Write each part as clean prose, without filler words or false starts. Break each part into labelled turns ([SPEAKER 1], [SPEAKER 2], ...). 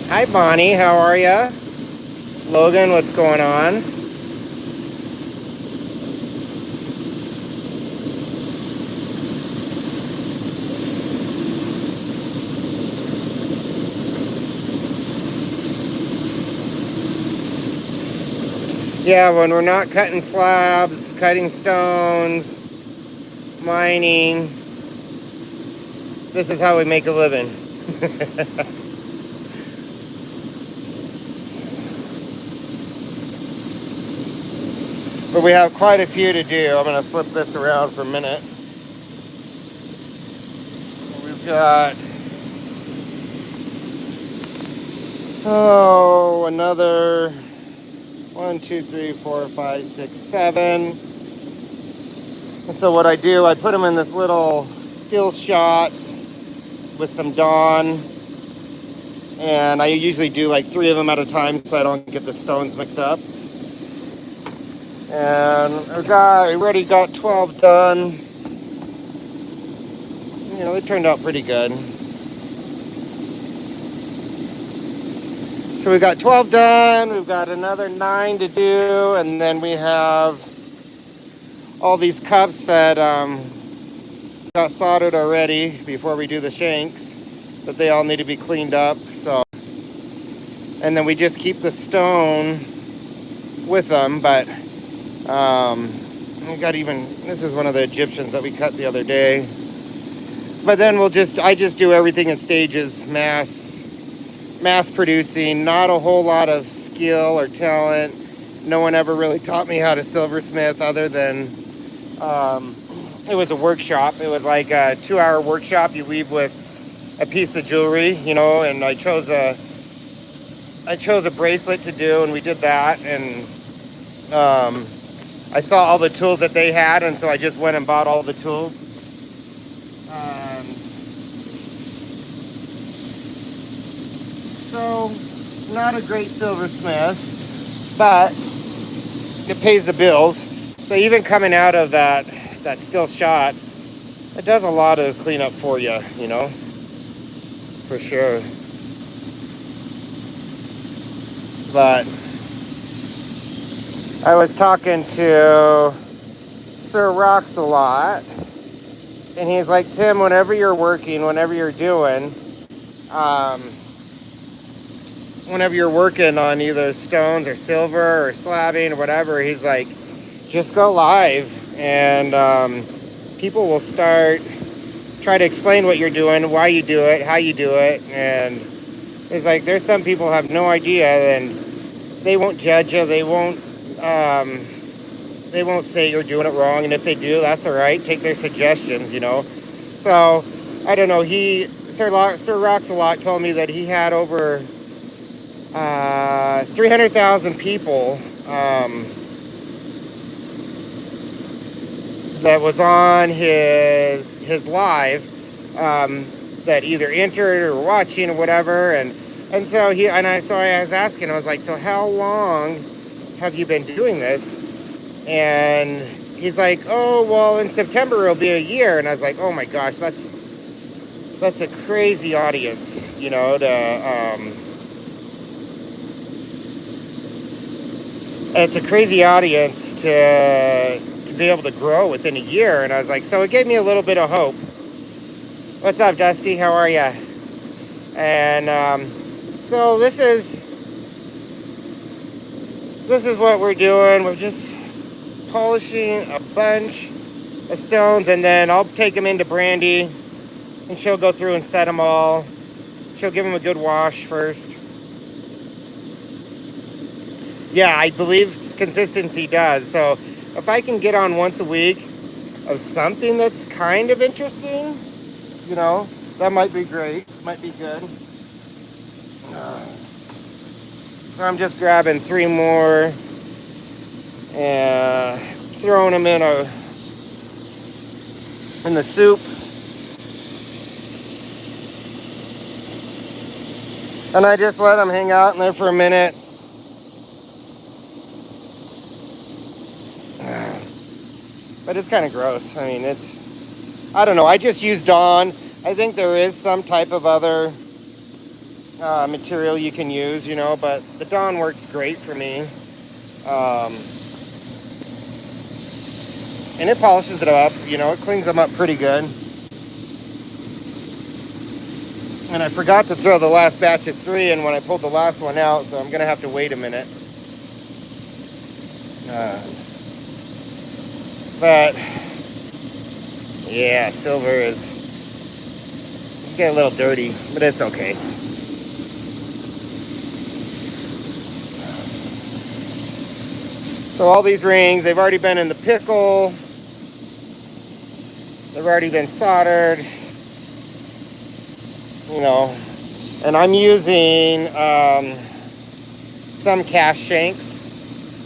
[SPEAKER 1] Hi, Bonnie. How are ya? Logan, what's going on? Yeah, when we're not cutting slabs, cutting stones, mining, this is how we make a living. But we have quite a few to do. I'm going to flip this around for a minute. We've got, another 1, 2, 3, 4, 5, 6, 7. And so what I do, I put them in this little skill shot with some Dawn. And I usually do like 3 of them at a time so I don't get the stones mixed up. And we already got 12 done. You know, they turned out pretty good. So we got 12 done. We've got another 9 to do. And then we have all these cups that got soldered already before we do the shanks. But they all need to be cleaned up. So, and then we just keep the stone with them. But we got this is one of the Egyptians that we cut the other day. But then I just do everything in stages, mass producing, not a whole lot of skill or talent. No one ever really taught me how to silversmith other than it was a workshop. It was like a 2-hour workshop. You leave with a piece of jewelry, you know, and I chose a bracelet to do, and we did that. And I saw all the tools that they had, and so I just went and bought all the tools. So, not a great silversmith, but it pays the bills. So even coming out of that still shot, it does a lot of cleanup for you, you know, for sure. But I was talking to Sir Rocks a lot, and he's like, Tim, whenever you're working, whenever you're doing, whenever you're working on either stones or silver or slabbing or whatever, he's like, just go live, and people will try to explain what you're doing, why you do it, how you do it. And it's like, there's some people have no idea, and they won't judge you, they won't say you're doing it wrong, and if they do, that's all right. Take their suggestions, you know. So I don't know. Sir Rocks a lot told me that he had over 300,000 people that was on his live, that either entered or watching or whatever. And so I was asking, I was like, so how long have you been doing this? And he's like, oh, well, in September it'll be a year. And I was like, oh my gosh, that's a crazy audience, you know, it's a crazy audience to be able to grow within a year. And I was like, so it gave me a little bit of hope. What's up, Dusty? How are you? And so this is what we're doing. We're just polishing a bunch of stones, and then I'll take them into Brandy, and she'll go through and set them all. She'll give them a good wash first. Yeah, I believe consistency does. So if I can get on once a week of something that's kind of interesting, you know, that might be great. Might be good. So I'm just grabbing 3 more and throwing them in the soup. And I just let them hang out in there for a minute. But it's kind of gross. I mean, I don't know. I just use Dawn. I think there is some type of other material you can use, you know, but the Dawn works great for me. And it polishes it up, you know, it cleans them up pretty good. And I forgot to throw the last batch of 3 in when I pulled the last one out, so I'm gonna have to wait a minute. But yeah, silver is getting a little dirty, but it's okay. So all these rings, they've already been in the pickle. They've already been soldered. You know, and I'm using some cast shanks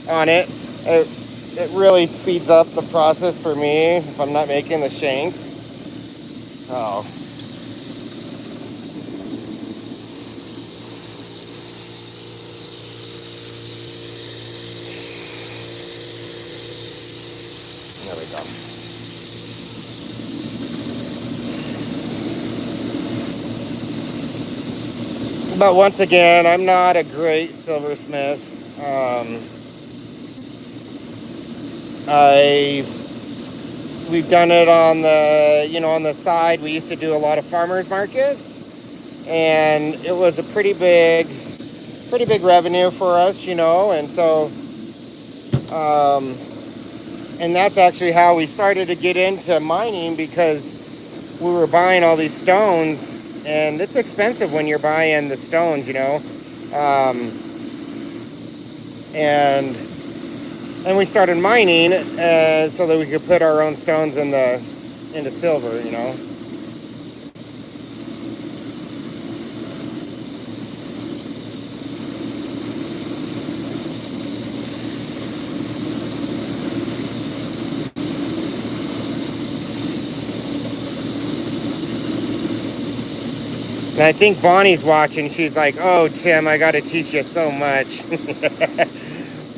[SPEAKER 1] on it. It really speeds up the process for me if I'm not making the shanks. Oh. There we go. But once again, I'm not a great silversmith. We've done it on the, you know, on the side. We used to do a lot of farmers markets, and it was a pretty big revenue for us, you know. And so, and that's actually how we started to get into mining, because we were buying all these stones, and it's expensive when you're buying the stones, you know. And we started mining so that we could put our own stones into silver, you know. And I think Bonnie's watching. She's like, "Oh, Tim, I got to teach you so much."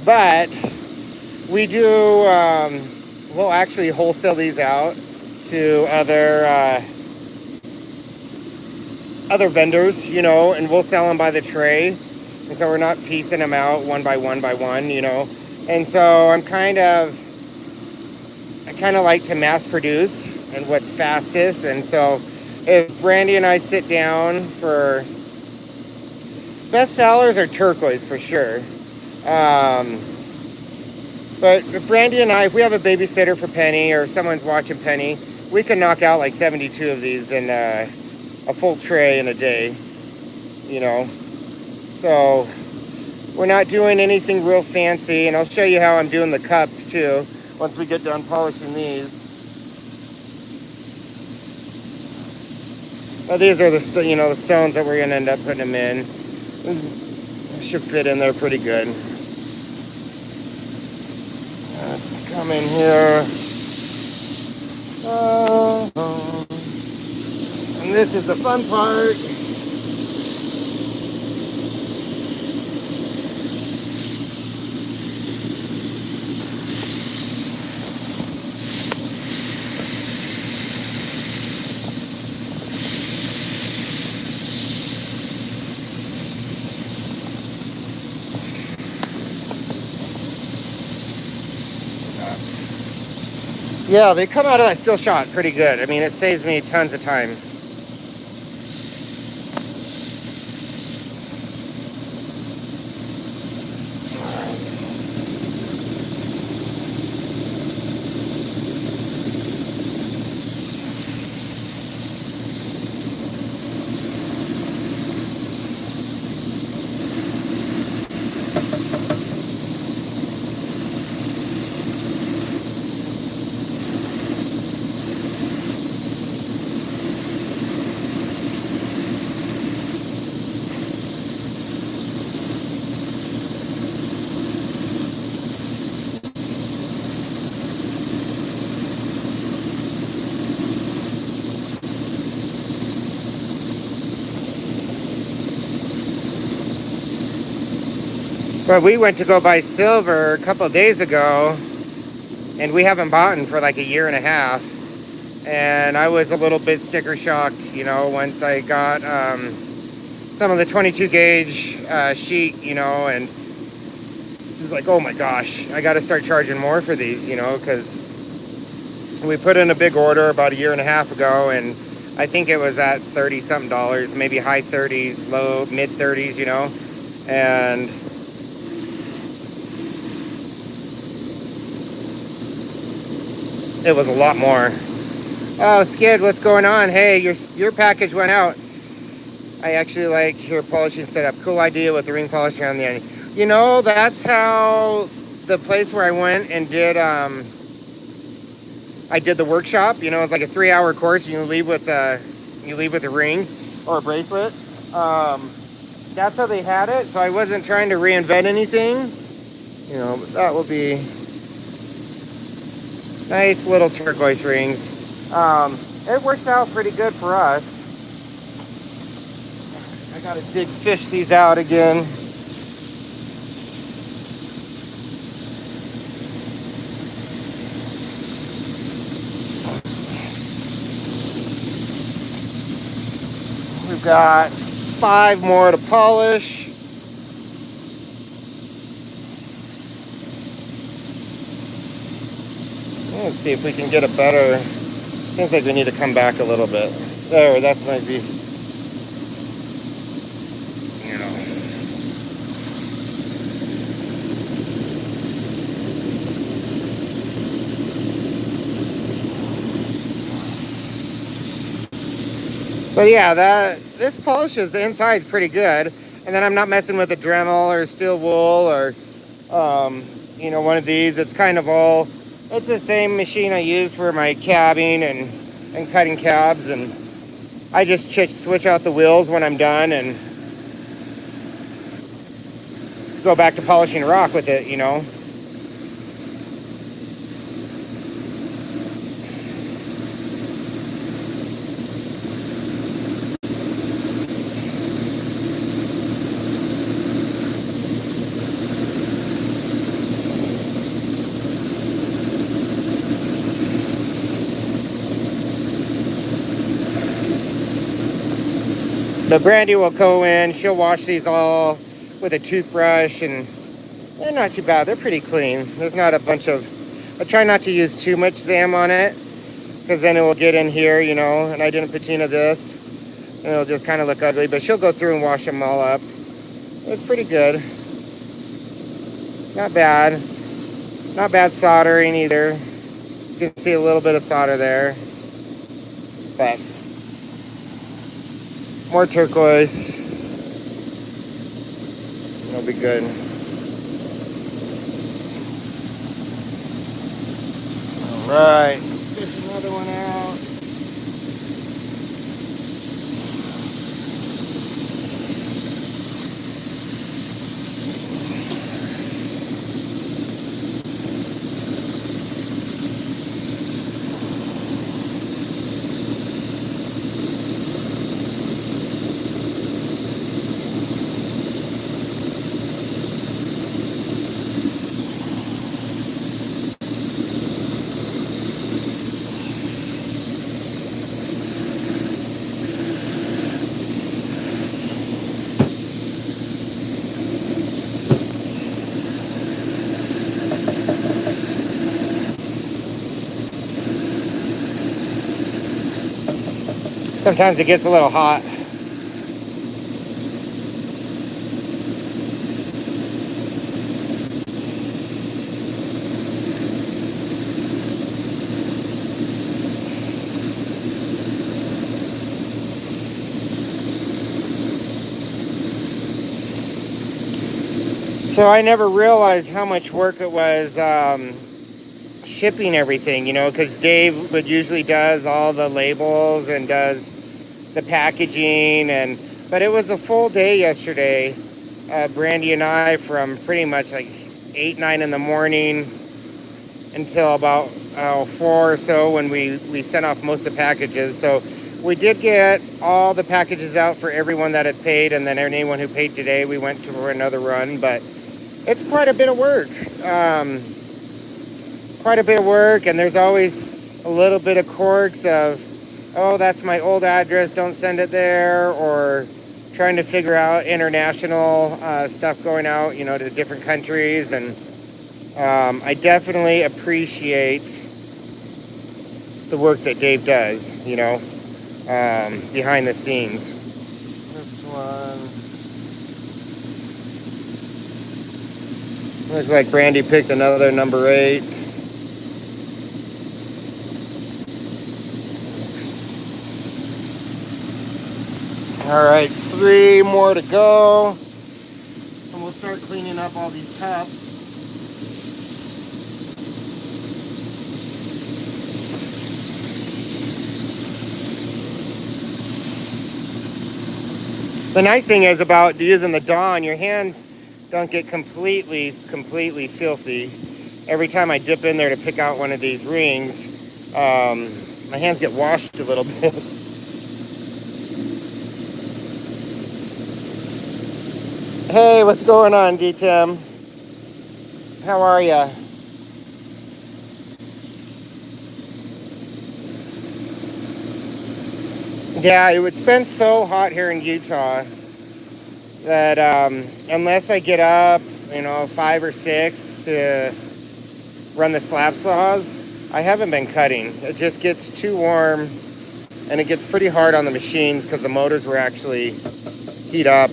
[SPEAKER 1] But we do, we'll actually wholesale these out to other vendors, you know, and we'll sell them by the tray. And so we're not piecing them out one by one, you know. And so I kind of like to mass produce and what's fastest. And so if Brandy and I sit down for best sellers are turquoise for sure. But if Brandy and I, if we have a babysitter for Penny or if someone's watching Penny, we can knock out like 72 of these in a full tray in a day, you know. So we're not doing anything real fancy, and I'll show you how I'm doing the cups too once we get done polishing these. Now these are the stones that we're gonna end up putting them in. Should fit in there pretty good. Come in here. And this is the fun part. Yeah, they come out of that steel shot pretty good. I mean, it saves me tons of time. But we went to go buy silver a couple of days ago, and we haven't bought in for like a year and a half. And I was a little bit sticker shocked, you know, once I got some of the 22 gauge sheet, you know, and he's like, oh my gosh, I got to start charging more for these, you know, because we put in a big order about a year and a half ago, and I think it was at 30 something dollars, maybe high 30s, low mid 30s, you know, and it was a lot more. Oh, Skid, what's going on? Hey, your package went out. I actually like your polishing setup. Cool idea with the ring polisher on the end. You know, that's how the place where I went and did I did the workshop. You know, it's like a 3-hour course. You leave with a ring or a bracelet. That's how they had it. So I wasn't trying to reinvent anything. You know, but that will be nice little turquoise rings. It works out pretty good for us. I gotta fish these out again. We've got 5 more to polish. Let's see if we can get a better. Seems like we need to come back a little bit. There, that might be. You know. But yeah, this polishes the inside's pretty good, and then I'm not messing with a Dremel or steel wool or you know, one of these. It's kind of all. It's the same machine I use for my cabbing and cutting cabs, and I just switch out the wheels when I'm done and go back to polishing rock with it, you know. But Brandy will go in, she'll wash these all with a toothbrush, and they're not too bad. They're pretty clean. There's not a bunch of, I try not to use too much Zam on it, because then it will get in here, you know, and I didn't patina this, and it'll just kind of look ugly, but she'll go through and wash them all up. It's pretty good. Not bad. Not bad soldering either. You can see a little bit of solder there, but more turquoise. It'll be good. All right. Fish another one out. Sometimes it gets a little hot. So I never realized how much work it was shipping everything, you know, because Dave usually does all the labels and does the packaging, but it was a full day yesterday. Brandy and I, from pretty much like 8-9 in the morning until about 4 or so when we sent off most of the packages. So we did get all the packages out for everyone that had paid, and then anyone who paid today, we went for another run. But it's quite a bit of work. And there's always a little bit of quirks of, oh, that's my old address, don't send it there, or trying to figure out international stuff going out, to different countries. And I definitely appreciate the work that Dave does, behind the scenes. This one looks like Brandy picked another number 8. All right, 3 more to go, and we'll start cleaning up all these cups. The nice thing is about using the Dawn, your hands don't get completely filthy. Every time I dip in there to pick out one of these rings, my hands get washed a little bit. Hey, what's going on, D-Tim? How are ya? Yeah, it's been so hot here in Utah that unless I get up, 5 or 6 to run the slab saws, I haven't been cutting. It just gets too warm, and it gets pretty hard on the machines because the motors were actually heat up.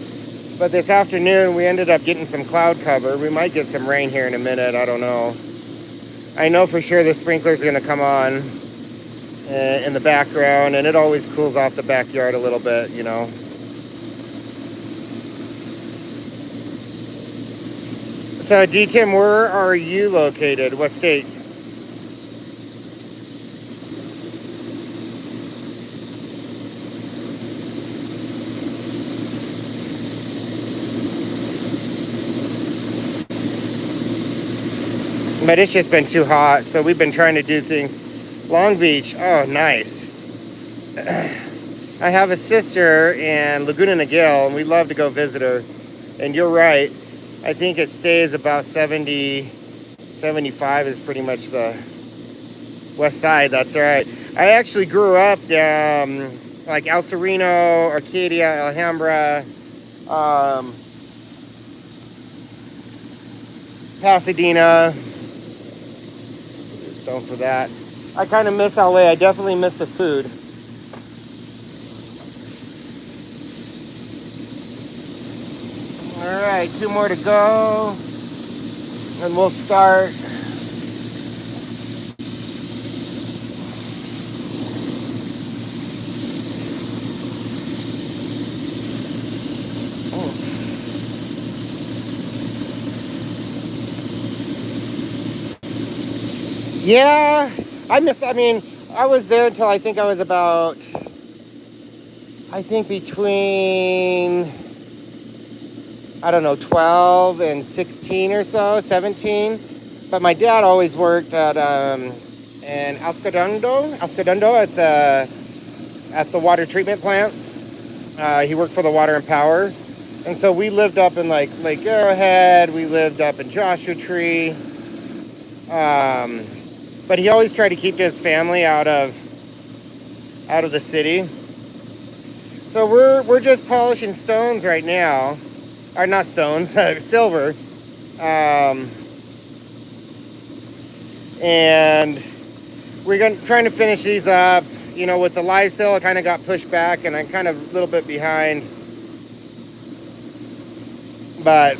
[SPEAKER 1] But this afternoon, we ended up getting some cloud cover. We might get some rain here in a minute. I don't know. I know for sure the sprinkler's going to come on in the background, and it always cools off the backyard a little bit, So, D-Tim, where are you located? What state? But it's just been too hot, so we've been trying to do things. Long Beach, oh, nice. I have a sister in Laguna Niguel, and we love to go visit her. And you're right, I think it stays about 70, 75 is pretty much the west side, that's right. I actually grew up like El Sereno, Arcadia, Alhambra, Pasadena. Stone for that. I kind of miss LA. I definitely miss the food. All right, 2 more to go, and we'll start. Yeah, I was there until I think I was about, between, 12 and 16 or so, 17. But my dad always worked at in Escondido at the water treatment plant. He worked for the Water and Power. And so we lived up in like Lake Arrowhead, we lived up in Joshua Tree. But he always tried to keep his family out of the city. So we're just polishing stones right now, or not stones, silver. And we're trying to finish these up. With the live sale, it kind of got pushed back, and I'm kind of a little bit behind. But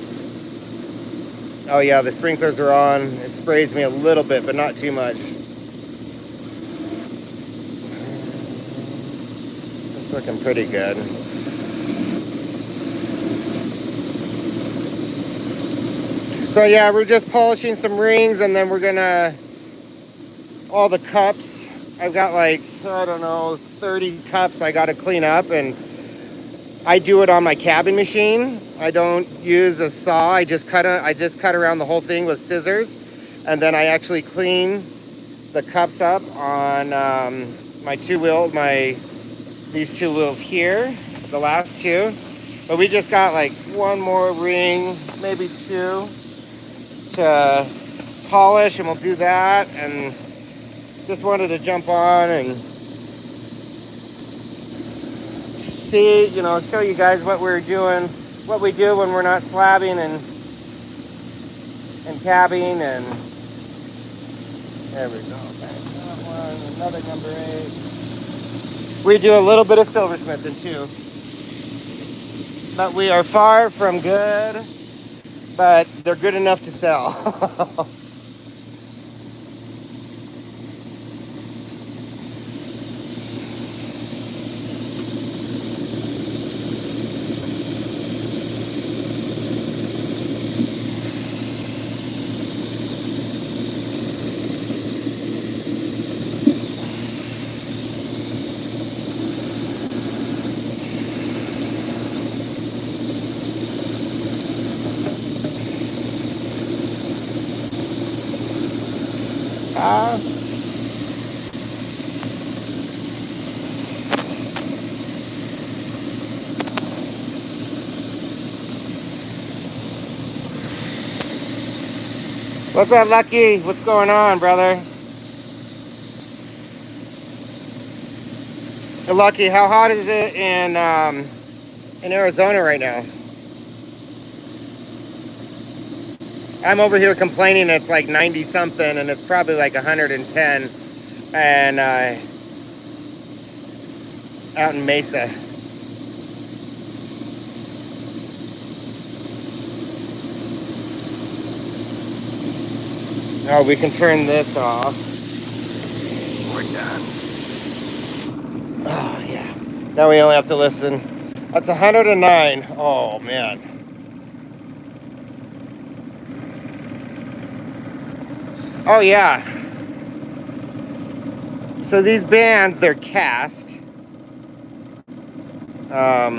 [SPEAKER 1] oh yeah, the sprinklers are on. It sprays me a little bit, but not too much. It's looking pretty good. So yeah, we're just polishing some rings, and then we're gonna, all the cups, I've got 30 cups I gotta clean up, and I do it on my cabin machine. I don't use a saw. I just cut around the whole thing with scissors, and then I actually clean the cups up on my these 2 wheels here, the last 2. But we just got one more ring, maybe 2, to polish, and we'll do that. And just wanted to jump on and see, show you guys what we're doing, what we do when we're not slabbing and cabbing, and there we go. That one, another number 8. We do a little bit of silversmithing too, but we are far from good, but they're good enough to sell. What's up, Lucky? What's going on, brother? Hey, Lucky, how hot is it in Arizona right now? I'm over here complaining it's like 90 something, and it's probably like 110, and out in Mesa. Oh, we can turn this off. We're done. Oh, yeah. Now we only have to listen. That's 109. Oh, man. Oh, yeah. So these bands, they're cast. I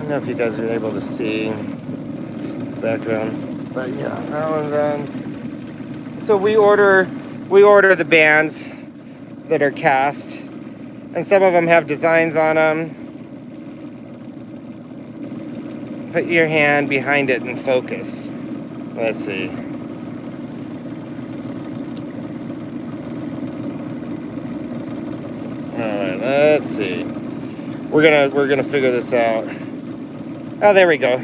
[SPEAKER 1] don't know if you guys are able to see the background, but yeah, that one's done. So we order the bands that are cast, and some of them have designs on them. Put your hand behind it and focus. Let's see. All right, let's see. We're gonna figure this out. Oh, there we go.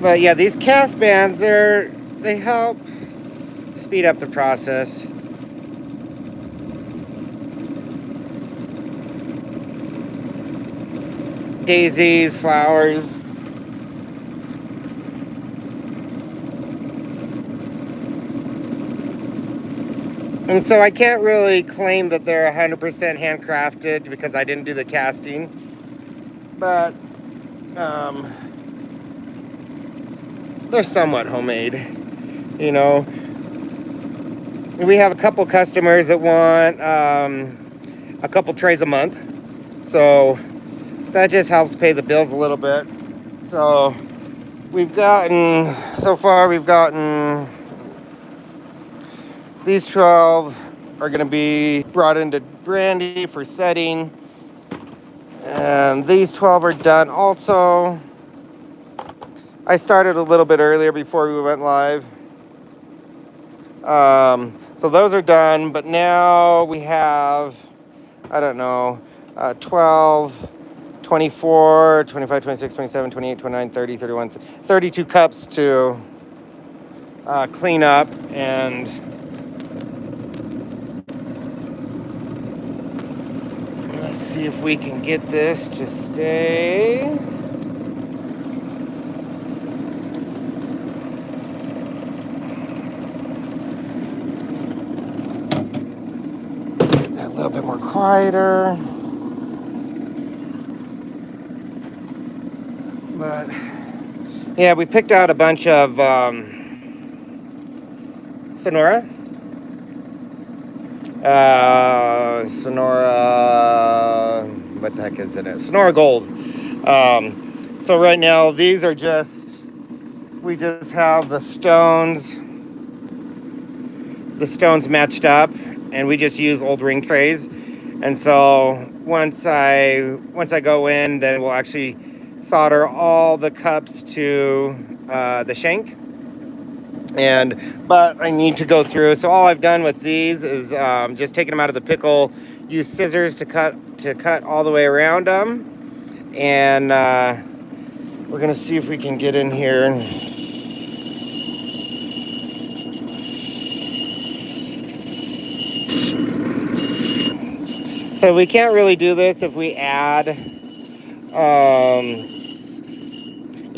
[SPEAKER 1] But yeah, these cast bands, they help speed up the process. Daisies, flowers. And so I can't really claim that they're 100% handcrafted because I didn't do the casting. But they're somewhat homemade, you know. We have a couple customers that want a couple trays a month. So that just helps pay the bills a little bit. So so far we've gotten these 12 are going to be brought into Brandy for setting. And these 12 are done also. I started a little bit earlier before we went live. So those are done, but now we have, I don't know, 12, 24, 25, 26, 27, 28, 29, 30, 31, 32 cups to clean up. And let's see if we can get this to stay. Get that a little bit more quieter. But yeah, we picked out a bunch of Sonora. Sonora, what the heck is it? Sonora Gold. So right now, these are we just have the stones matched up, and we just use old ring trays. And so once I go in, then we'll actually solder all the cups to the shank. But I need to go through. So all I've done with these is just taking them out of the pickle, use scissors to cut all the way around them. And we're gonna see if we can get in here and so we can't really do this if we add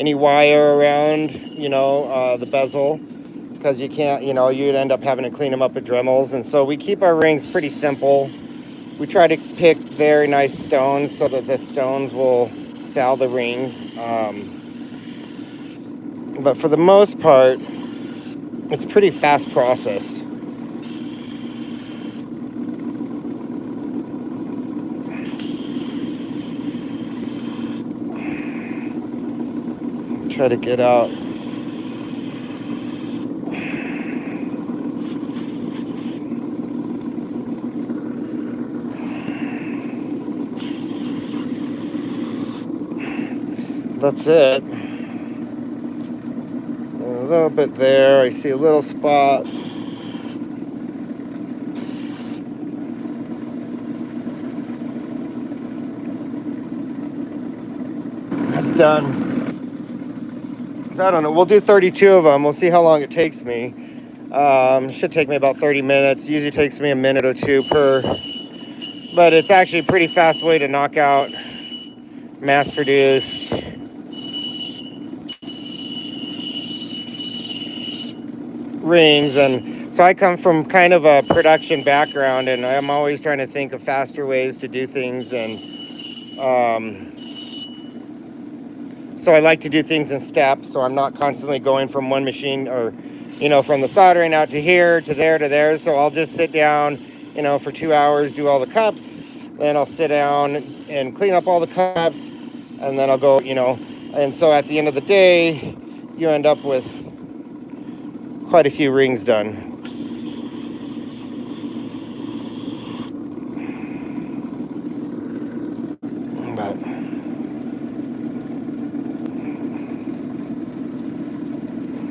[SPEAKER 1] any wire around, the bezel, because you can't, you'd end up having to clean them up with Dremels. And so we keep our rings pretty simple. We try to pick very nice stones so that the stones will sell the ring. But for the most part, it's a pretty fast process. Try to get out. That's it. A little bit there. I see a little spot. That's done. I don't know. We'll do 32 of them. We'll see how long it takes me. Should take me about 30 minutes. Usually takes me a minute or two per. But it's actually a pretty fast way to knock out mass-produced rings. And so I come from kind of a production background, and I'm always trying to think of faster ways to do things. And so I like to do things in steps, so I'm not constantly going from one machine or, from the soldering out to here, to there, to there. So I'll just sit down, for 2 hours, do all the cups. Then I'll sit down and clean up all the cups, and then I'll go, And so at the end of the day, you end up with quite a few rings done. But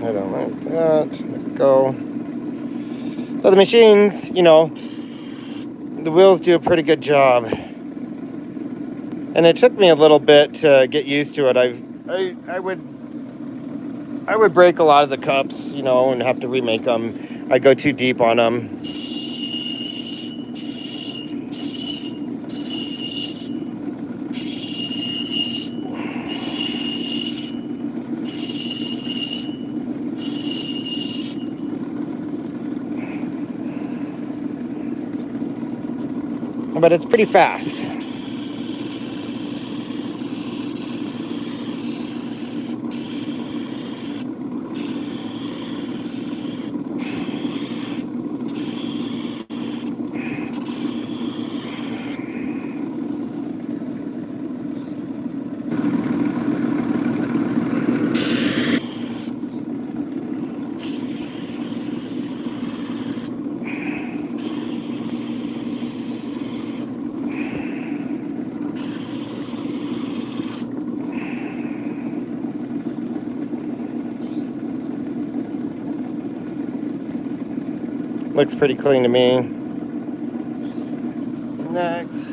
[SPEAKER 1] I don't like that. Let it go. But the machines, the wheels do a pretty good job. And it took me a little bit to get used to it. I would break a lot of the cups, and have to remake them. I'd go too deep on them. But it's pretty fast. Looks pretty clean to me. Next.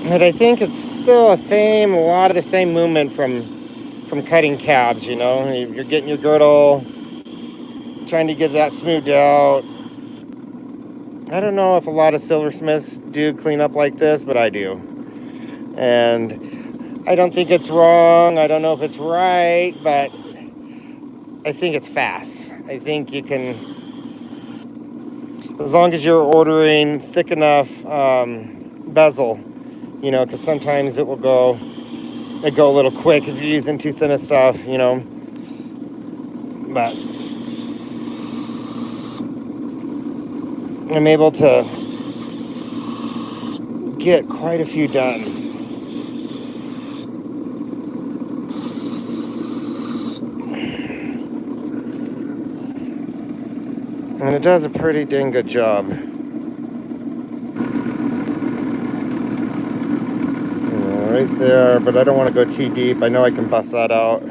[SPEAKER 1] And I think it's still a lot of the same movement from cutting cabs, You're getting your girdle, trying to get that smoothed out. I don't know if a lot of silversmiths do clean up like this, but I do. And I don't think it's wrong. I don't know if it's right, but I think it's fast. I think you can, as long as you're ordering thick enough bezel, you know, because sometimes it go a little quick if you're using too thin of stuff, you know. But I'm able to get quite a few done. And it does a pretty dang good job. Right there, but I don't want to go too deep. I know I can buff that out.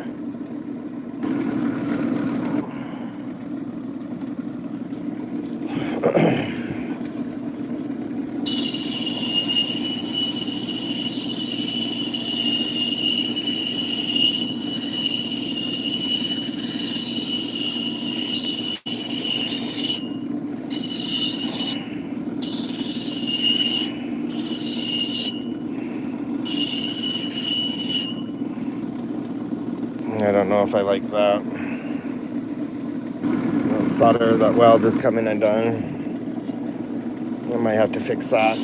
[SPEAKER 1] I don't know if I like that. That solder, that weld is coming undone. I might have to fix that.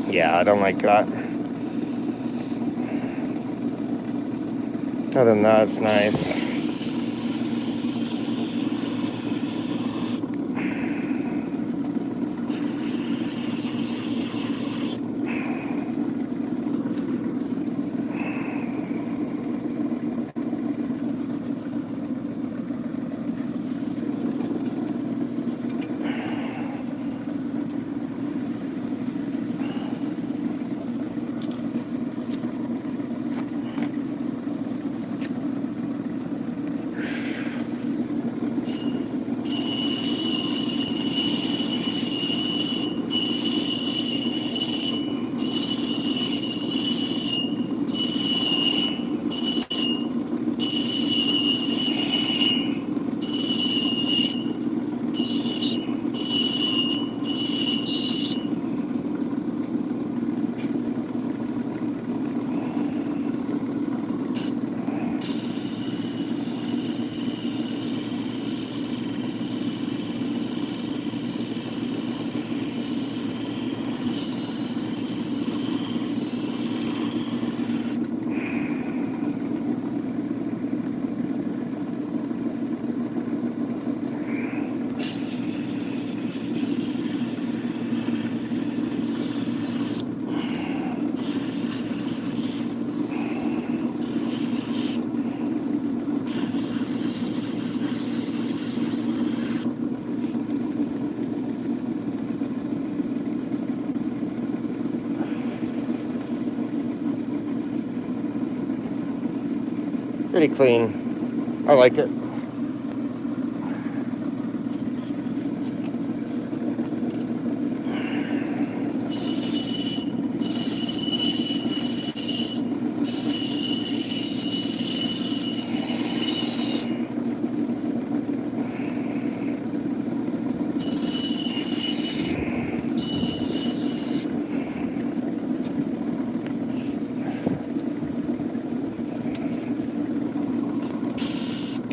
[SPEAKER 1] Yeah, I don't like that. Other than that, it's nice. Pretty clean. I like it.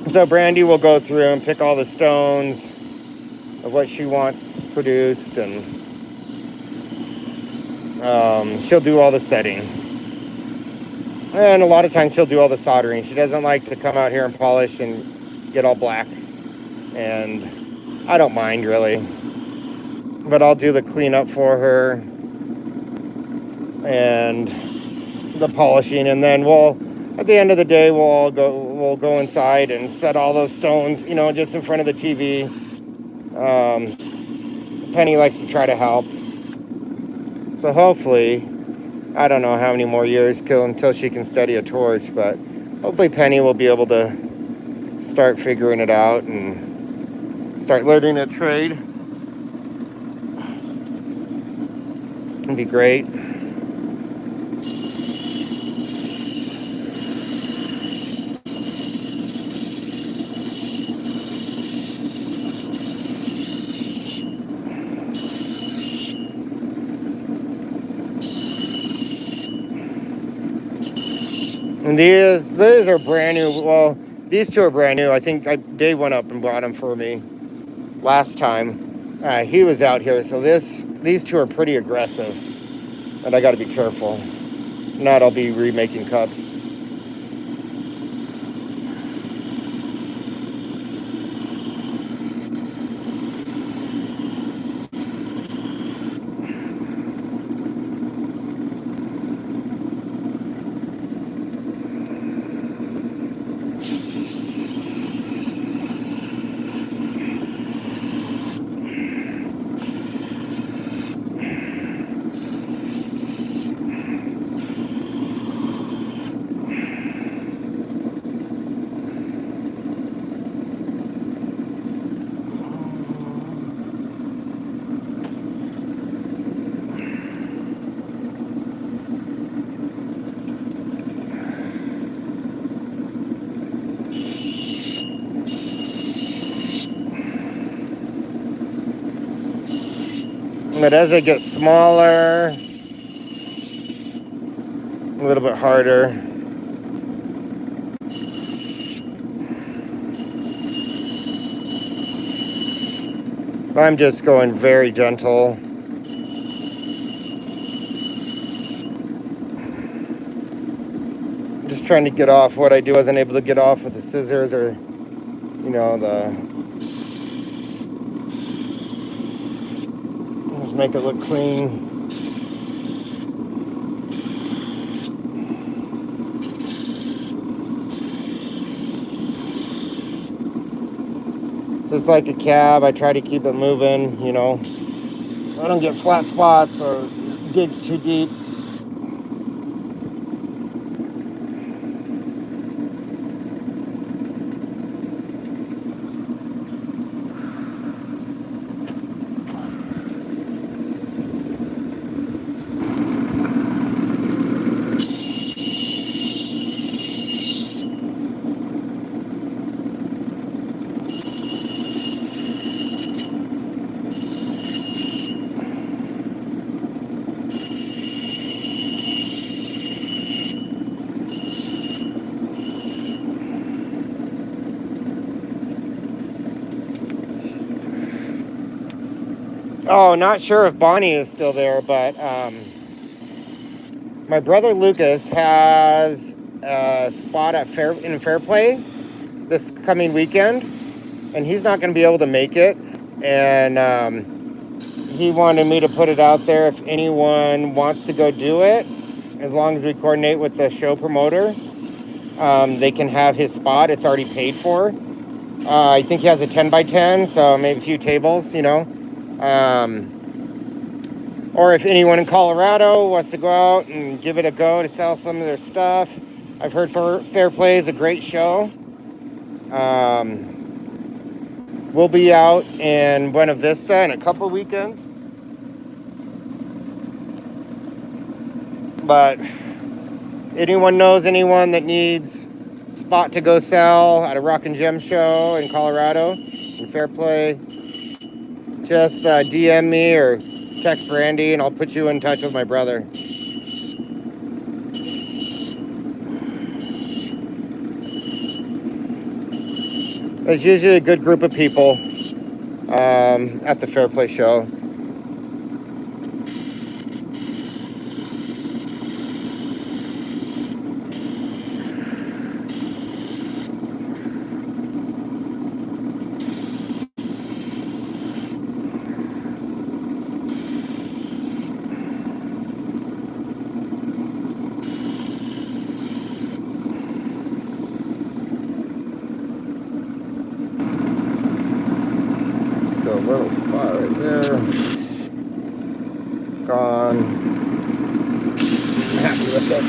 [SPEAKER 1] So Brandy will go through and pick all the stones of what she wants produced, and she'll do all the setting. And a lot of times she'll do all the soldering. She doesn't like to come out here and polish and get all black. And I don't mind really. But I'll do the cleanup for her and the polishing, and then at the end of the day, we'll go inside and set all those stones, you know, just in front of the TV. Penny likes to try to help. So hopefully, I don't know how many more years until she can study a torch, but hopefully Penny will be able to start figuring it out and start learning a trade. It'd be great. And these are brand new. Well, these two are brand new. I think Dave went up and bought them for me last time. He was out here, so these two are pretty aggressive, and I got to be careful. If not, I'll be remaking cups. But as they get smaller, a little bit harder. I'm just going very gentle. Just trying to get off what I do. Wasn't able to get off with the scissors or, just make it look clean. Just like a cab, I try to keep it moving, so I don't get flat spots or digs too deep. Oh, not sure if Bonnie is still there, but my brother Lucas has a spot in Fairplay this coming weekend, and he's not going to be able to make it. And he wanted me to put it out there if anyone wants to go do it, as long as we coordinate with the show promoter. They can have his spot. It's already paid for. I think he has a 10 by 10, so maybe a few tables, or if anyone in Colorado wants to go out and give it a go to sell some of their stuff. I've heard Fairplay is a great show. We'll be out in Buena Vista in a couple of weekends. But anyone knows anyone that needs a spot to go sell at a Rock and Gem show in Colorado, in Fairplay, just DM me or text Randy, and I'll put you in touch with my brother. There's usually a good group of people at the Fairplay show. Little spot right there. Gone. I'm happy with it.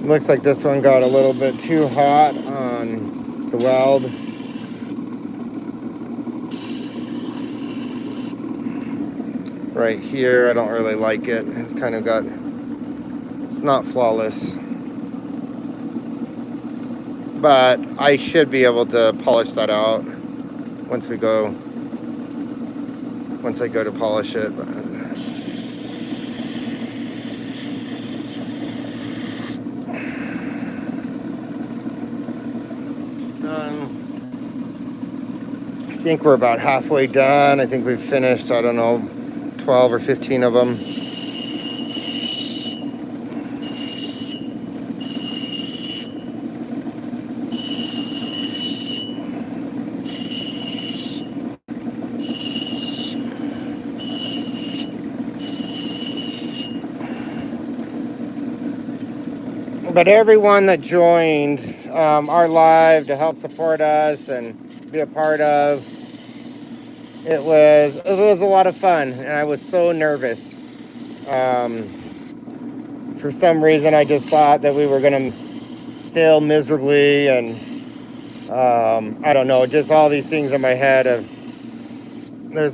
[SPEAKER 1] Looks like this one got a little bit too hot on the weld. Right here, I don't really like it. It's kind of got, it's not flawless. But I should be able to polish that out once I go to polish it. I think we're about halfway done. I think we've finished, I don't know, 12 or 15 of them. But everyone that joined our live to help support us and be a part of, it was a lot of fun, and I was so nervous. For some reason, I just thought that we were going to fail miserably, and I don't know, just all these things in my head of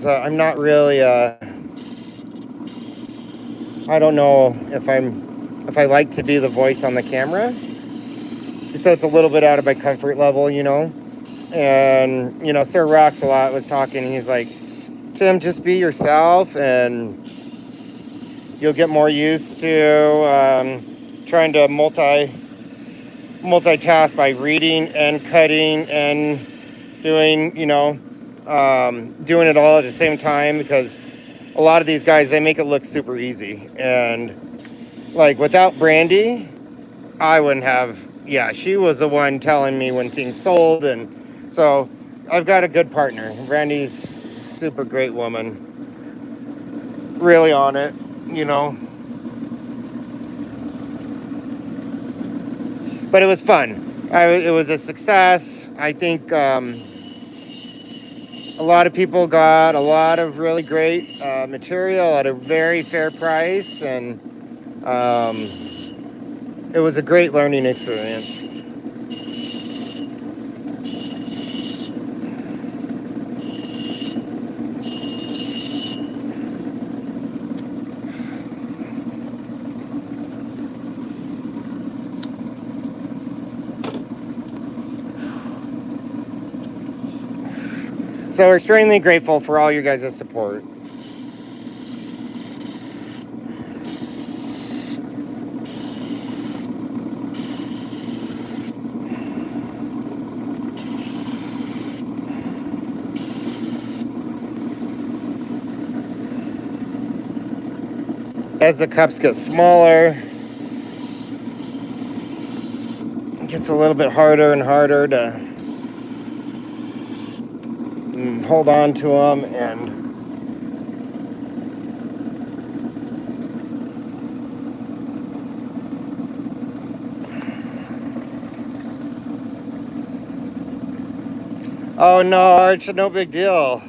[SPEAKER 1] I'm not really I don't know if I like to be the voice on the camera, so it's a little bit out of my comfort level, you know. And you know, Sir Rocks a lot was talking, and he's like, Tim, just be yourself and you'll get more used to trying to multitask by reading and cutting and doing, you know, doing it all at the same time, because a lot of these guys, they make it look super easy. And like without Brandy, I wouldn't have, yeah, she was the one telling me when things sold. And so I've got a good partner. Brandy's super great woman. Really on it, you know. But it was fun. It was a success. I think a lot of people got a lot of really great material at a very fair price. And it was a great learning experience. So we're extremely grateful for all you guys' support. As the cups get smaller, it gets a little bit harder and harder to hold on to them. And oh no, Arch, no big deal.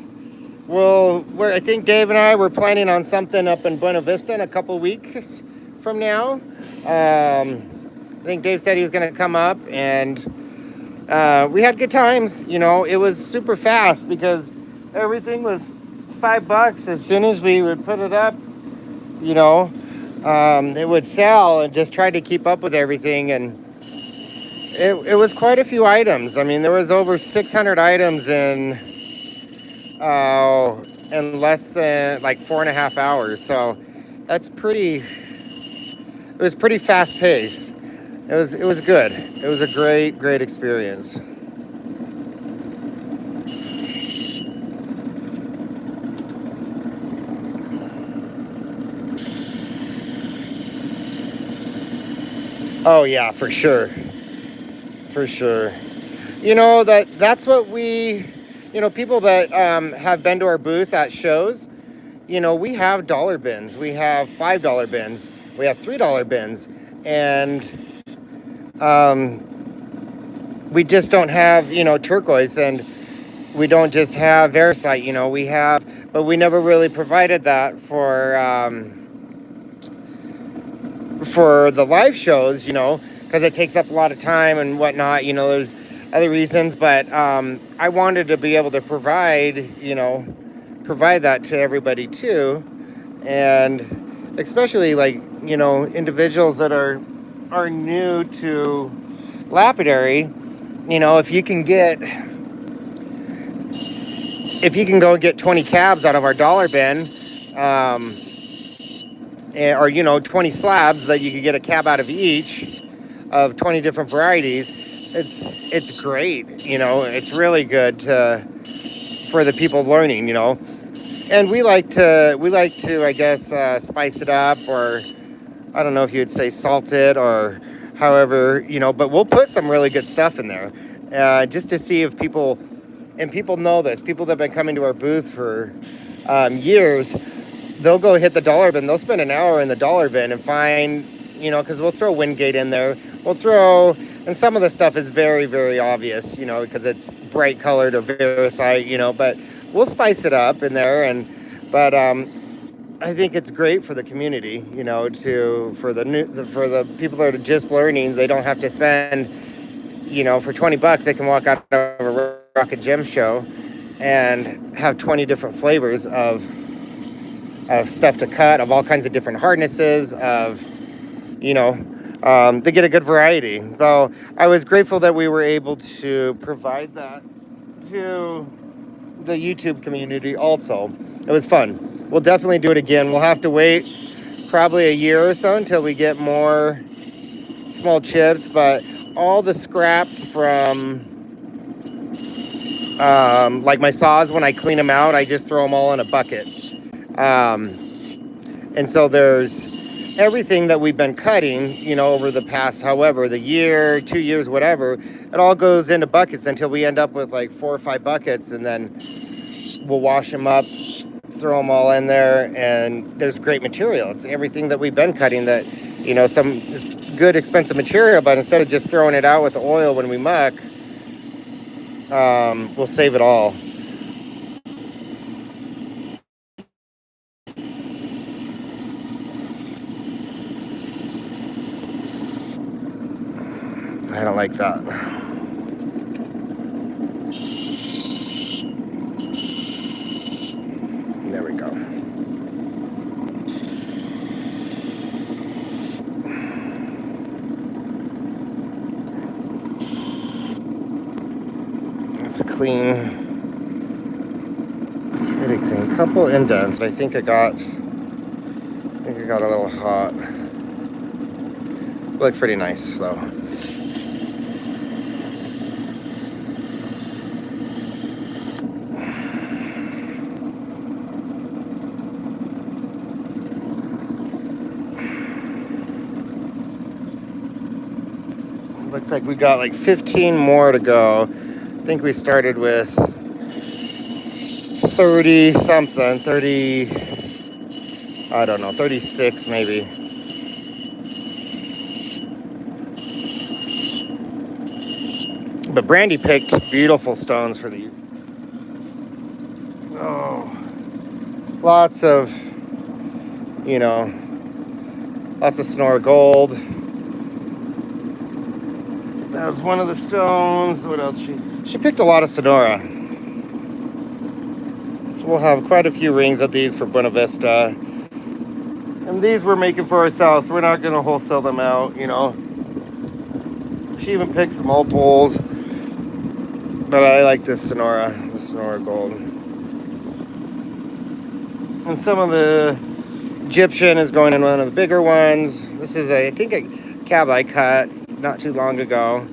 [SPEAKER 1] Well, I think Dave and I were planning on something up in Buena Vista in a couple weeks from now. I think Dave said he was going to come up, and we had good times. You know, it was super fast because everything was $5 as soon as we would put it up. You know, it would sell, and just tried to keep up with everything. And it was quite a few items. I mean, there was over 600 items in less than like 4.5 hours. So that's it was pretty fast paced. It was good. It was a great experience. Oh yeah, for sure. For sure. You know, that's what people that have been to our booth at shows, you know, we have dollar bins, we have $5 bins, we have $3 bins, and we just don't have, you know, turquoise, and we don't just have Veracite, you know, but we never really provided that for the live shows, you know, because it takes up a lot of time and whatnot. There's other reasons, but I wanted to be able to provide that to everybody too, and especially like individuals that are new to lapidary. If you can go get 20 cabs out of our dollar bin, or 20 slabs that you could get a cab out of each of 20 different varieties, it's great. It's really good for the people learning. And we like to I guess spice it up, or I don't know if you would say salt it, or however, but we'll put some really good stuff in there, just to see if people know this. People that have been coming to our booth for years, they'll go hit the dollar bin. They'll spend an hour in the dollar bin and find, because we'll throw Wingate in there. And some of the stuff is very, very obvious, because it's bright colored or Vericite, but we'll spice it up in there. But I think it's great for the community, for the people that are just learning. They don't have to spend, for $20, they can walk out of a Rocket Gem show and have 20 different flavors of stuff to cut, of all kinds of different hardnesses, they get a good variety. So I was grateful that we were able to provide that to the YouTube community also. It was fun. We'll definitely do it again. We'll have to wait probably a year or so until we get more small chips, but all the scraps from like my saws, when I clean them out, I just throw them all in a bucket. And so there's everything that we've been cutting, over the past, however, the year, 2 years, whatever, it all goes into buckets until we end up with like 4 or 5 buckets, and then we'll wash them up, throw them all in there, and there's great material. It's everything that we've been cutting that, some good expensive material, but instead of just throwing it out with the oil when we muck, we'll save it all. I don't like that. There we go. It's a clean, pretty clean. Couple indents, but I think it got a little hot. Looks pretty nice though. Looks like we got like 15 more to go. I think we started with 30 something, 30, I don't know, 36 maybe. But Brandy picked beautiful stones for these. Oh, lots of Sonora gold. That was one of the stones. What else? She picked a lot of Sonora. So we'll have quite a few rings of these for Buena Vista. And these we're making for ourselves. We're not going to wholesale them out, She even picked some opals. But I like this Sonora, the Sonora gold. And some of the Egyptian is going in one of the bigger ones. This is I think a cab I cut not too long ago.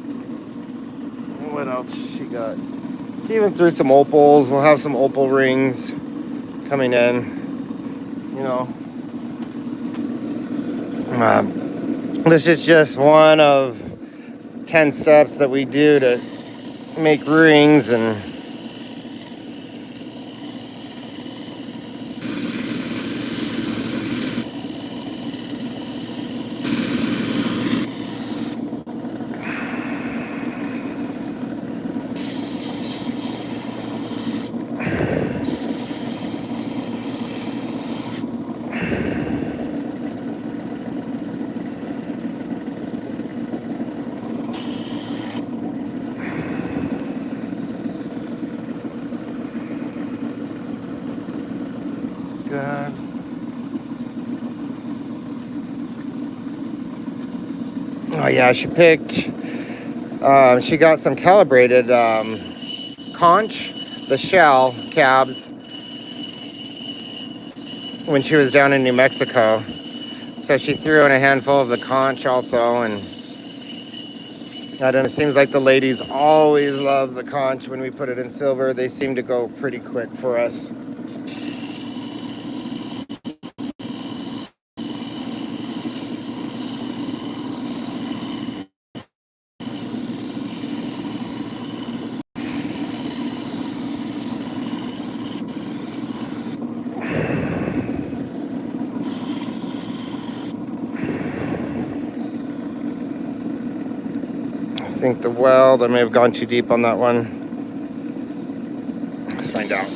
[SPEAKER 1] What else she got? She even threw some opals. We'll have some opal rings coming in. This is just one of 10 steps that we do to make rings. And good. Oh yeah, she got some calibrated conch, the shell cabs, when she was down in New Mexico. So she threw in a handful of the conch also, and I don't know, it seems like the ladies always love the conch when we put it in silver. They seem to go pretty quick for us. I think the weld, I may have gone too deep on that one. Let's find out.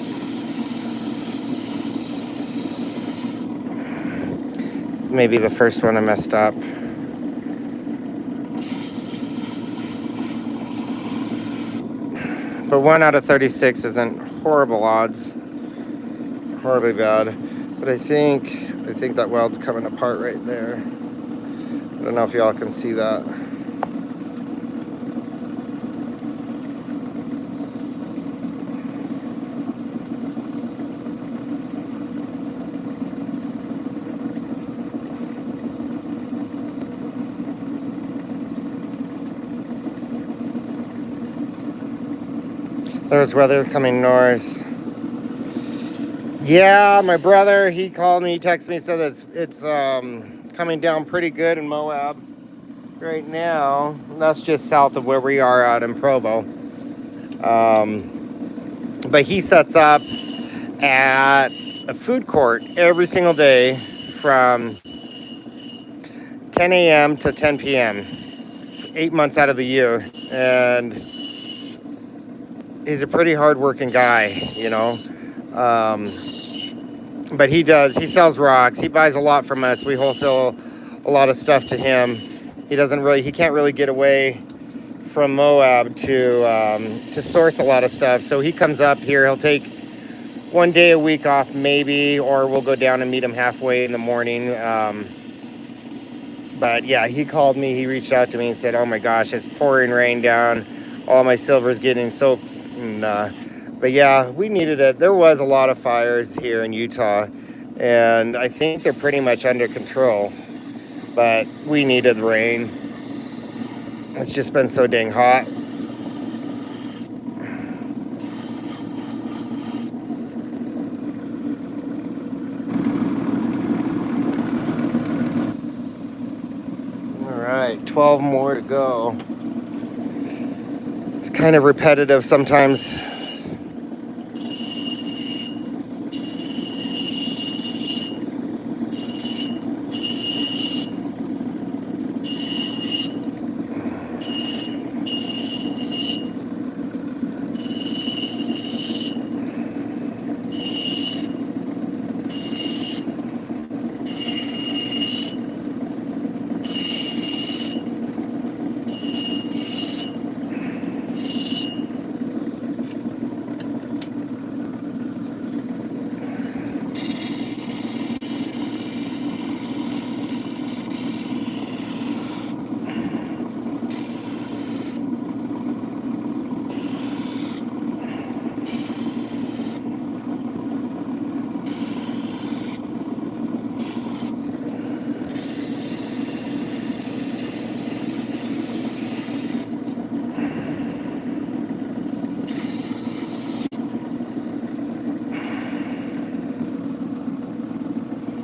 [SPEAKER 1] Maybe the first one I messed up. But 1 out of 36 isn't horrible odds. Horribly bad. But I think that weld's coming apart right there. I don't know if y'all can see that. There's weather coming north. Yeah, my brother, he called me, he texted me, said it's coming down pretty good in Moab right now. That's just south of where we are out in Provo. But he sets up at a food court every single day from 10 a.m. to 10 p.m. 8 months out of the year. And he's a pretty hard-working guy, you know. But he sells rocks. He buys a lot from us. We wholesale a lot of stuff to him. He can't really get away from Moab to source a lot of stuff. So he comes up here. He'll take 1 day a week off maybe, or we'll go down and meet him halfway in the morning. But yeah, he called me. He reached out to me and said, oh my gosh, it's pouring rain down. All my silver's getting soaked. But yeah, we needed it. There was a lot of fires here in Utah, and I think they're pretty much under control. But we needed the rain. It's just been so dang hot. All right, 12 more to go. It's kind of repetitive sometimes.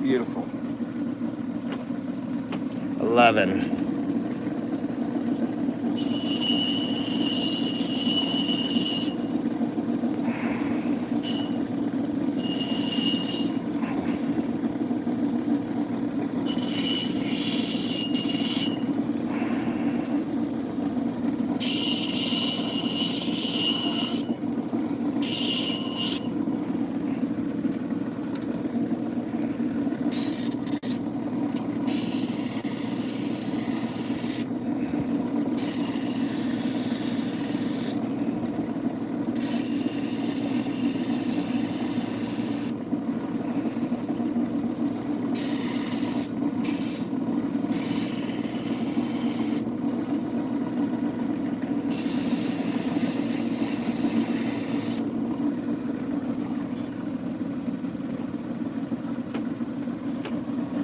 [SPEAKER 1] Beautiful. 11.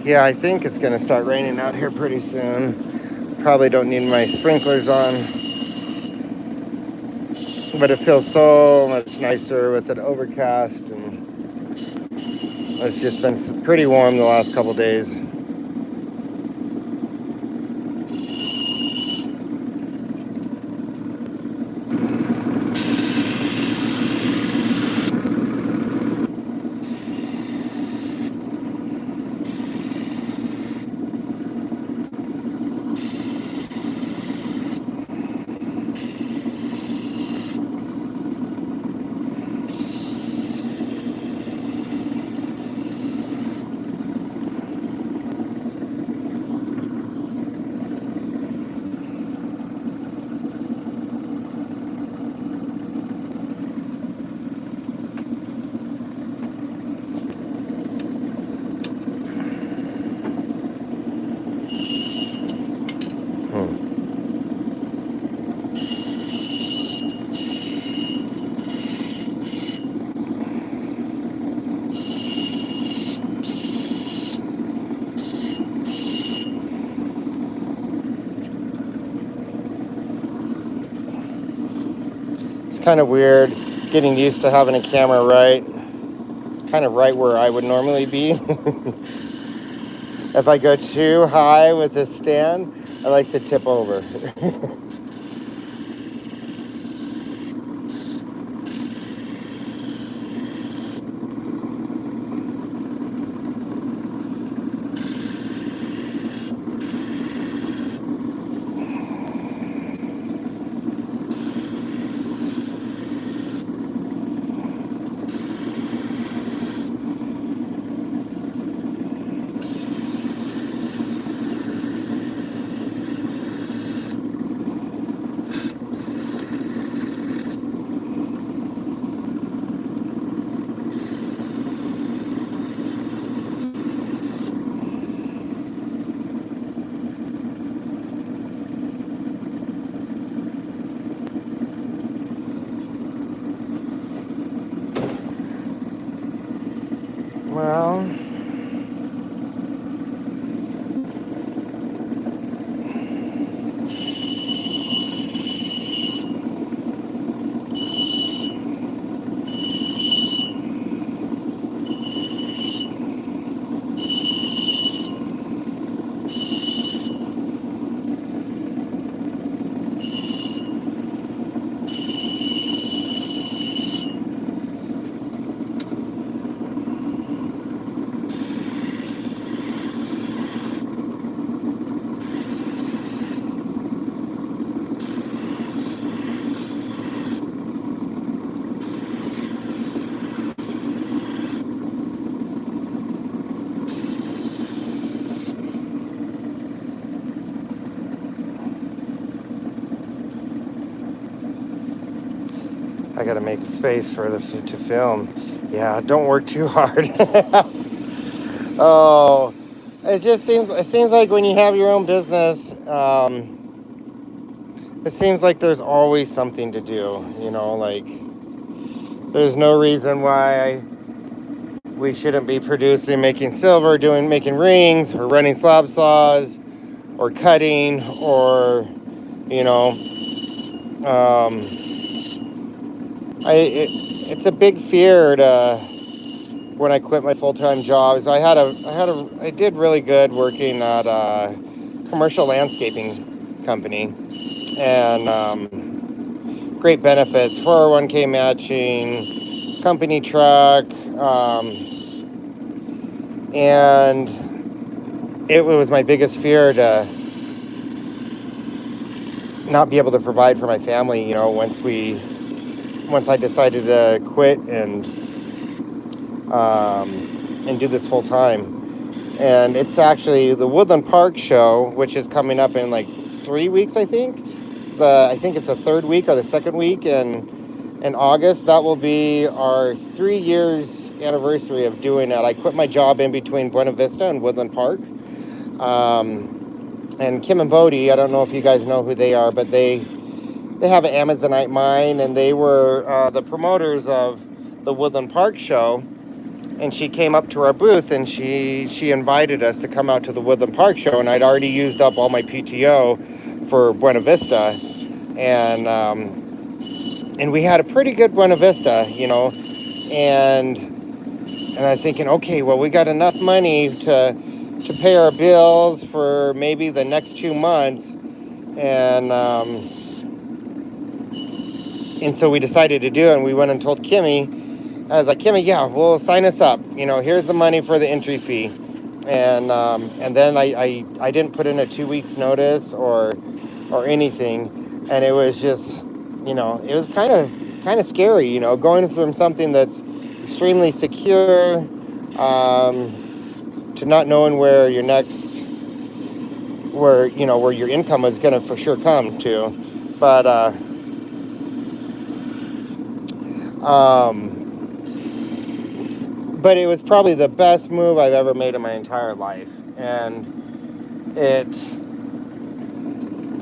[SPEAKER 1] Yeah, I think it's going to start raining out here pretty soon. Probably don't need my sprinklers on. But it feels so much nicer with it overcast, and it's just been pretty warm the last couple days. It's kind of weird getting used to having a camera kind of right where I would normally be. If I go too high with this stand, it likes to tip over. Well, I gotta make space for to film. Yeah, don't work too hard. Oh, it seems like when you have your own business, it seems like there's always something to do. Like there's no reason why we shouldn't be producing, making silver, making rings, or running slab saws, or cutting, or you know. It's a big fear when I quit my full-time jobs. I did really good working at a commercial landscaping company, and great benefits, 401k matching, company truck, and it was my biggest fear to not be able to provide for my family, once I decided to quit and do this full time. And it's actually the Woodland Park show, which is coming up in like 3 weeks, I think. I think it's the third week or the second week in August. That will be our 3 years anniversary of doing it. I quit my job in between Buena Vista and Woodland Park. And Kim and Bodie, I don't know if you guys know who they are, but they have an Amazonite mine, and they were the promoters of the Woodland Park show. and she came up to our booth, and she invited us to come out to the Woodland Park show, and I'd already used up all my PTO for Buena Vista, and we had a pretty good Buena Vista, and I was thinking, okay, well, we got enough money to pay our bills for maybe the next 2 months, and so we decided to do it, and we went and told Kimmy. I was like, Kimmy, yeah, we'll sign us up. Here's the money for the entry fee. And then I didn't put in a 2 weeks notice or anything. And it was just, it was kind of scary, going from something that's extremely secure to not knowing where your income is going to for sure come to. But, but it was probably the best move I've ever made in my entire life. And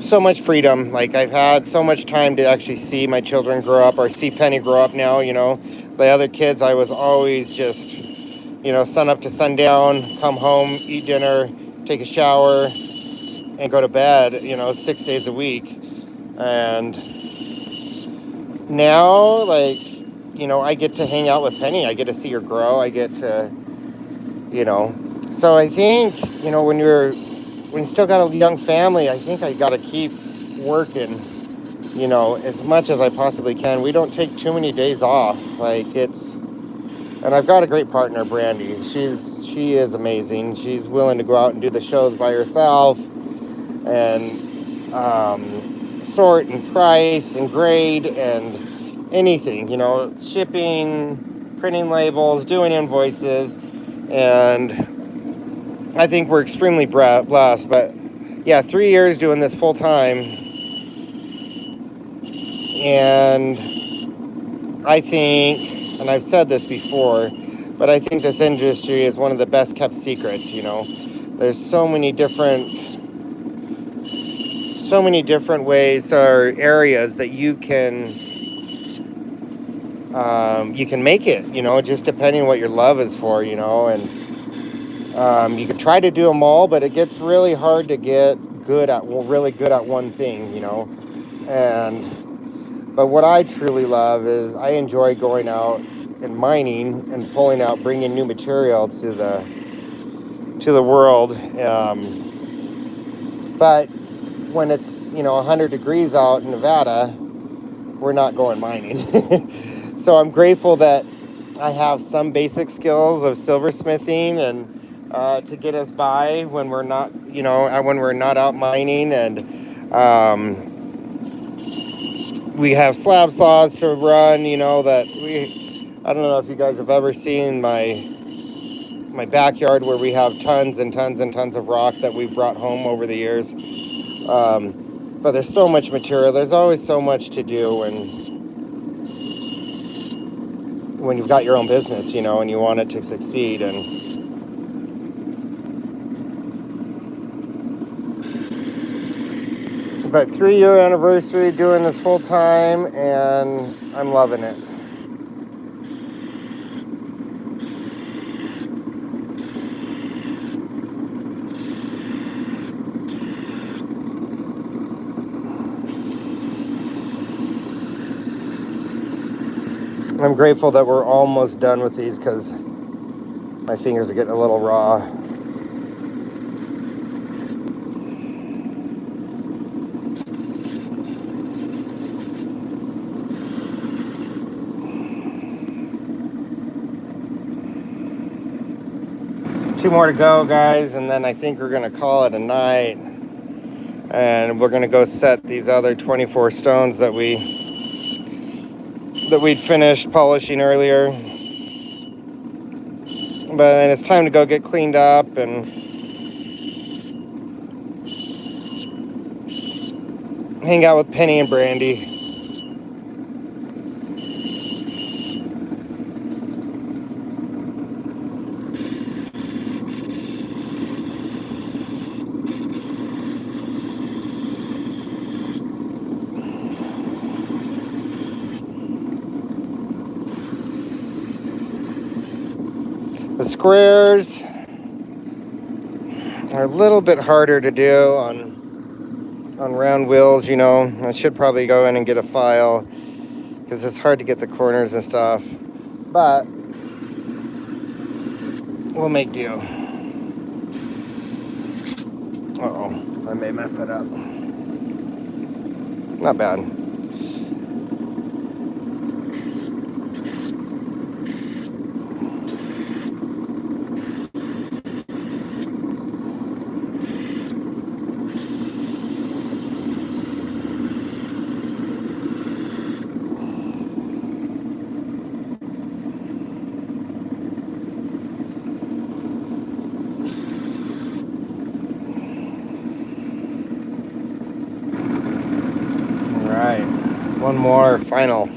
[SPEAKER 1] so much freedom. Like, I've had so much time to actually see my children grow up, or see Penny grow up now, The other kids, I was always just, sun up to sundown, come home, eat dinner, take a shower, and go to bed, 6 days a week. And now, I get to hang out with Penny. I get to see her grow. I get to, So I think, when you still got a young family, I think I got to keep working, as much as I possibly can. We don't take too many days off. And I've got a great partner, Brandy. She is amazing. She's willing to go out and do the shows by herself and sort and price and grade and anything, shipping, printing labels, doing invoices, and I think we're extremely blessed. But yeah, 3 years doing this full time, and I think, and I've said this before, but I think this industry is one of the best kept secrets. There's so many different ways or areas that you can make it, just depending on what your love is for, and you can try to do them all, but it gets really hard to get really good at one thing, but what I truly love is I enjoy going out and mining and bringing new material to the world, but when it's 100 degrees out in Nevada, we're not going mining. So I'm grateful that I have some basic skills of silversmithing and to get us by when we're not, out mining. And we have slab saws to run, I don't know if you guys have ever seen my backyard where we have tons and tons and tons of rock that we've brought home over the years. But there's so much material. There's always so much to do when you've got your own business, and you want it to succeed. But 3-year anniversary doing this full time, and I'm loving it. I'm grateful that we're almost done with these because my fingers are getting a little raw. Two more to go, guys, and then I think we're going to call it a night. And we're going to go set these other 24 stones that we'd finished polishing earlier. But then it's time to go get cleaned up and hang out with Penny and Brandy. The squares are a little bit harder to do on round wheels, you know. I should probably go in and get a file because it's hard to get the corners and stuff, but we'll make do. Uh-oh, I may mess that up. Not bad. Alright, one more final.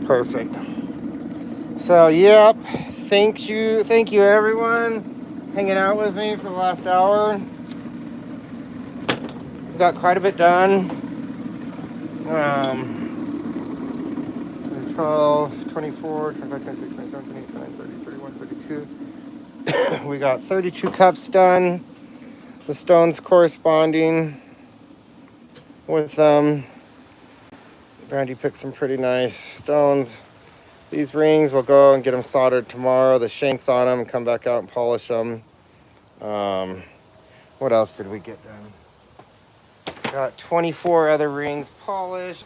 [SPEAKER 1] Perfect. So, yep. Thank you everyone hanging out with me for the last hour. We got quite a bit done. 12, 24, 25, 26, 27, 28, 29, 30, 31, 32. We got 32 cups done. The stones corresponding with them. Brandy picked some pretty nice stones. These rings, we'll go and get them soldered tomorrow. The shanks on them, come back out and polish them. What else did we get done? Got 24 other rings polished.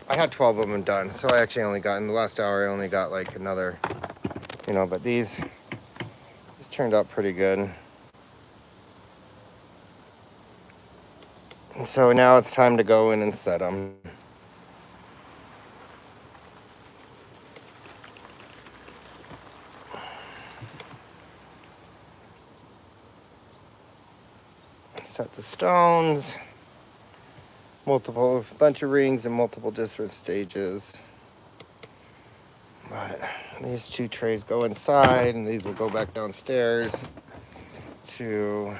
[SPEAKER 1] I had 12 of them done, so I actually only got, in the last hour, I only got like another, but these turned out pretty good. And so now it's time to go in and set them. Set the stones, bunch of rings in multiple different stages. But these two trays go inside, and these will go back downstairs to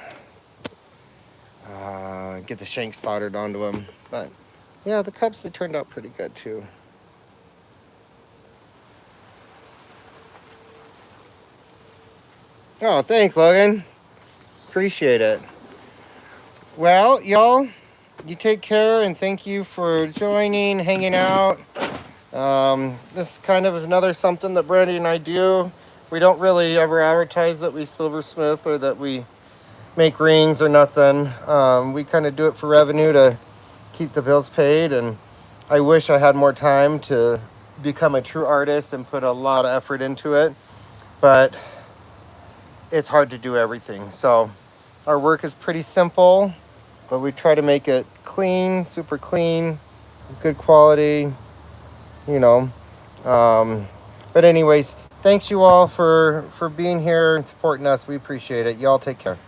[SPEAKER 1] get the shanks soldered onto them. But yeah, the cups, they turned out pretty good too. Oh, thanks, Logan. Appreciate it. Well, y'all, you take care, and thank you for joining, hanging out. This is kind of another something that Brandy and I do. We don't really ever advertise that we silversmith or that we make rings or nothing. We kind of do it for revenue to keep the bills paid, and I wish I had more time to become a true artist and put a lot of effort into it, but it's hard to do everything. So our work is pretty simple, but we try to make it clean, super clean, good quality, But anyways, thanks you all for being here and supporting us. We appreciate it. Y'all take care.